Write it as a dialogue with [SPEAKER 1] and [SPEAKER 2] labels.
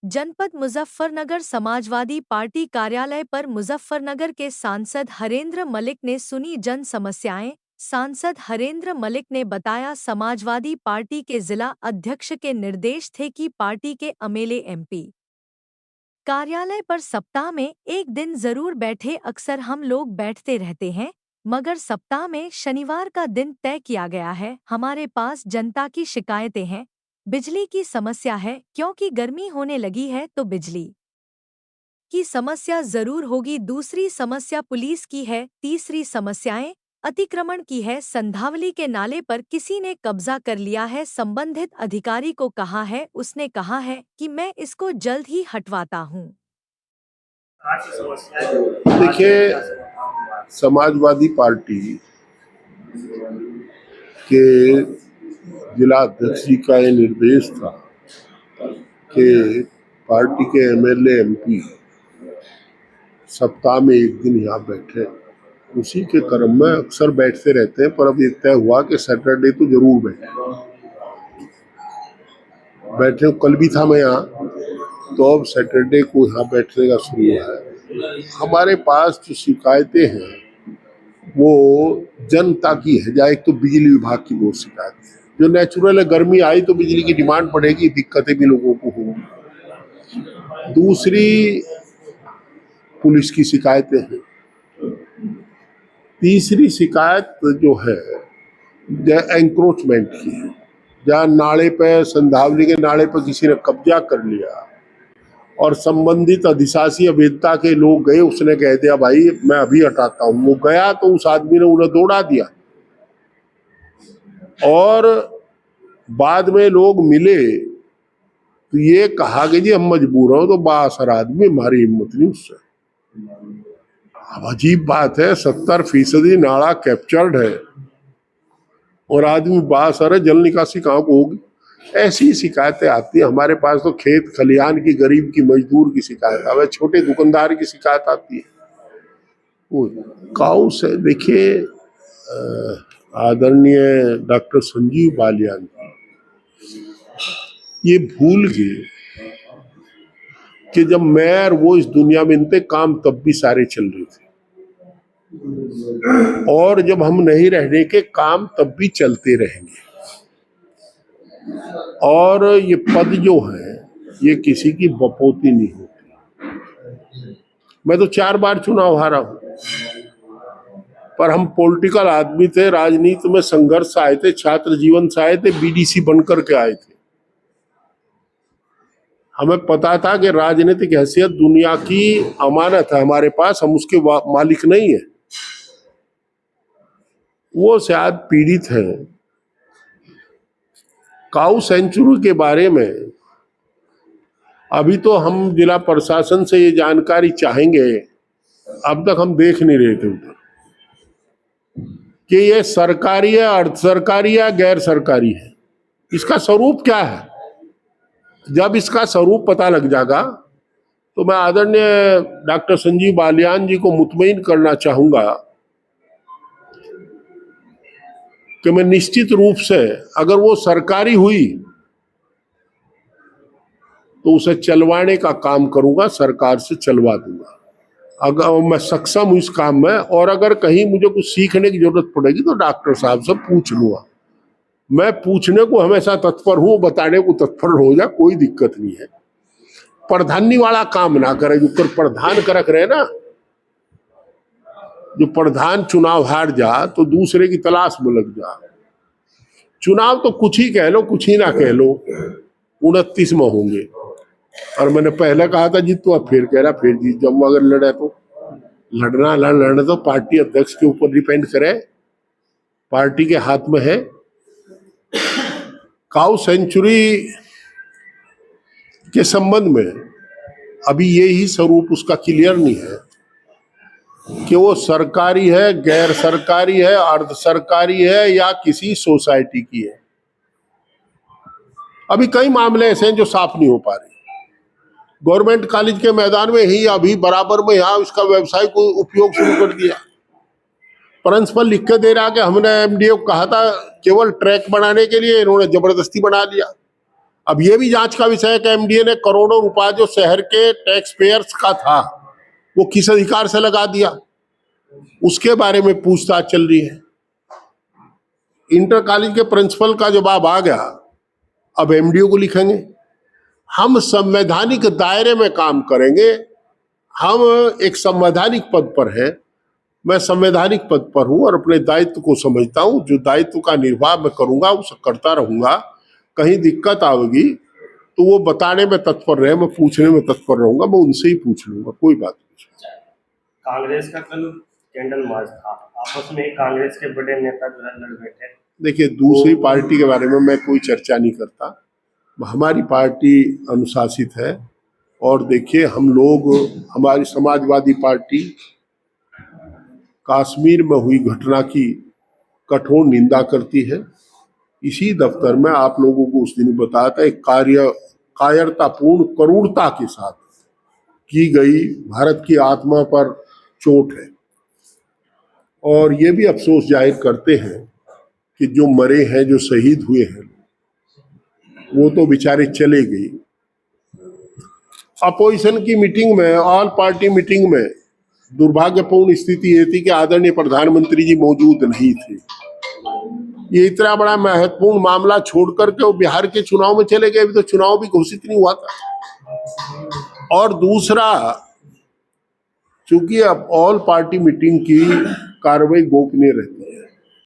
[SPEAKER 1] जनपद मुजफ्फरनगर समाजवादी पार्टी कार्यालय पर मुजफ्फरनगर के सांसद हरेंद्र मलिक ने सुनी जन समस्याएं। सांसद हरेंद्र मलिक ने बताया, समाजवादी पार्टी के जिला अध्यक्ष के निर्देश थे कि पार्टी के एमएलए एमपी कार्यालय पर सप्ताह में एक दिन जरूर बैठे। अक्सर हम लोग बैठते रहते हैं, मगर सप्ताह में शनिवार का दिन तय किया गया है। हमारे पास जनता की शिकायतें हैं, बिजली की समस्या है, क्योंकि गर्मी होने लगी है तो बिजली की समस्या जरूर होगी। दूसरी समस्या पुलिस की है। तीसरी समस्याएं अतिक्रमण की है। संधावली के नाले पर किसी ने कब्जा कर लिया है। संबंधित अधिकारी को कहा है, उसने कहा है कि मैं इसको जल्द ही हटवाता हूं।
[SPEAKER 2] देखिए, समाजवादी पार्टी के जिला अध्यक्ष जी का ये निर्देश था कि पार्टी के एमएलए एमपी सप्ताह में एक दिन यहाँ बैठे। उसी के क्रम में अक्सर बैठते रहते हैं, पर अब ये तय हुआ कि सैटरडे तो जरूर बैठे। कल भी था मैं यहाँ, तो अब सैटरडे को यहाँ बैठने का शुरू हुआ है। हमारे पास जो शिकायतें हैं वो जनता की है। या एक तो बिजली विभाग की बहुत शिकायत है, जो नेचुरल है, गर्मी आई तो बिजली की डिमांड बढ़ेगी, दिक्कतें भी लोगों को होंगी। दूसरी पुलिस की शिकायतें हैं। तीसरी शिकायत जो है एंक्रोचमेंट की है, जहाँ नाले पे, संधावली के नाले पे किसी ने कब्जा कर लिया और संबंधित अधिशासी अभियंता के लोग गए, उसने कह दिया भाई मैं अभी हटाता हूँ। वो गया तो उस आदमी ने उन्हें दौड़ा दिया, और बाद में लोग मिले तो ये कहा कि जी हम मजबूर हो, तो बासर आदमी, हमारी हिम्मत नहीं उससे। अब अजीब बात है, 70% नाला कैप्चर्ड है और आदमी बासर है, जल निकासी कहाँ को होगी? ऐसी शिकायतें आती है हमारे पास। तो खेत खलिहान की, गरीब की, मजदूर की शिकायत आवे, छोटे दुकानदार की शिकायत आती है। काऊ से देखिए, आदरणीय डॉक्टर संजीव बालियान ये भूल गए कि जब मैं और वो इस दुनिया में थे, काम तब भी सारे चल रहे थे, और जब हम नहीं रहने के, काम तब भी चलते रहेंगे। और ये पद जो है ये किसी की बपोती नहीं होती। मैं तो 4 बार चुनाव हारा हूं, पर हम पॉलिटिकल आदमी थे, राजनीति में संघर्ष से आए थे, छात्र जीवन से आए थे, बीडीसी बनकर के आए थे। हमें पता था कि राजनीतिक हैसियत दुनिया की अमानत है हमारे पास, हम उसके मालिक नहीं है। वो शायद पीड़ित है। काऊ सेंचुरी के बारे में अभी तो हम जिला प्रशासन से ये जानकारी चाहेंगे। अब तक हम देख नहीं रहे थे उधर कि ये सरकारी है, अर्ध सरकारी है, गैर सरकारी है, इसका स्वरूप क्या है। जब इसका स्वरूप पता लग जाएगा तो मैं आदरणीय डॉक्टर संजीव बालियान जी को मुतमईन करना चाहूंगा कि मैं निश्चित रूप से, अगर वो सरकारी हुई तो उसे चलवाने का काम करूंगा, सरकार से चलवा दूंगा अगर मैं सक्षम हूं इस काम में। और अगर कहीं मुझे कुछ सीखने की जरूरत पड़ेगी तो डॉक्टर साहब से पूछ लूंगा। मैं पूछने को हमेशा तत्पर हूं, बताने को तत्पर हो जा, कोई दिक्कत नहीं है। प्रधानी वाला काम ना करे, जो प्रधान करक रहे ना, जो प्रधान चुनाव हार जा तो दूसरे की तलाश में लग जा। चुनाव तो कुछ ही कह लो, कुछ ही ना कह लो, 29 में होंगे। और मैंने पहले कहा था जीत, तो अब फिर कह रहा फिर जीत जाऊंगा। अगर लड़े तो लड़ना तो पार्टी अध्यक्ष के ऊपर डिपेंड करे, पार्टी के हाथ में है। काऊ सेंचुरी के संबंध में अभी यही स्वरूप उसका क्लियर नहीं है कि वो सरकारी है, गैर सरकारी है, अर्ध सरकारी है, या किसी सोसाइटी की है। अभी कई मामले ऐसे हैं जो साफ नहीं हो पा रहे। गवर्नमेंट कॉलेज के मैदान में ही अभी बराबर में यहाँ उसका व्यवसाय को उपयोग शुरू कर दिया। प्रिंसिपल लिख के दे रहा कि हमने एमडीओ को कहा था केवल ट्रैक बनाने के लिए, इन्होंने जबरदस्ती बना लिया। अब ये भी जांच का विषय है कि एमडीए ने करोड़ों रुपया जो शहर के टैक्स पेयर्स का था वो किस अधिकार से लगा दिया, उसके बारे में पूछताछ चल रही है। इंटर कॉलेज के प्रिंसिपल का जवाब आ गया, अब एमडीओ को लिखेंगे। हम संवैधानिक दायरे में काम करेंगे, हम एक संवैधानिक पद पर हैं, मैं संवैधानिक पद पर हूं और अपने दायित्व को समझता हूं, जो दायित्व का निर्वाह मैं करूंगा उसे करता रहूंगा। कहीं दिक्कत आएगी तो वो बताने में तत्पर रहे, मैं पूछने में तत्पर रहूंगा, मैं उनसे ही पूछ लूंगा, कोई बात नहीं।
[SPEAKER 3] कांग्रेस का कल कैंडल मार्च था, आपस में कांग्रेस के बड़े नेता जो है लड़ बैठे।
[SPEAKER 2] देखिए, दूसरी पार्टी के बारे में मैं कोई चर्चा नहीं करता, हमारी पार्टी अनुशासित है। और देखिए, हम लोग, हमारी समाजवादी पार्टी कश्मीर में हुई घटना की कठोर निंदा करती है। इसी दफ्तर में आप लोगों को उस दिन बताया था, एक कायरतापूर्ण करूरता के साथ की गई भारत की आत्मा पर चोट है। और ये भी अफसोस जाहिर करते हैं कि जो मरे हैं, जो शहीद हुए हैं, वो तो बेचारे चले गए। अपोजिशन की मीटिंग में, ऑल पार्टी मीटिंग में दुर्भाग्यपूर्ण स्थिति ये थी कि आदरणीय प्रधानमंत्री जी मौजूद नहीं थे। ये इतना बड़ा महत्वपूर्ण मामला छोड़ करके वो बिहार के चुनाव में चले गए, अभी तो चुनाव भी घोषित नहीं हुआ था। और दूसरा, चूंकि अब ऑल पार्टी मीटिंग की कार्रवाई गोपनीय रहती है,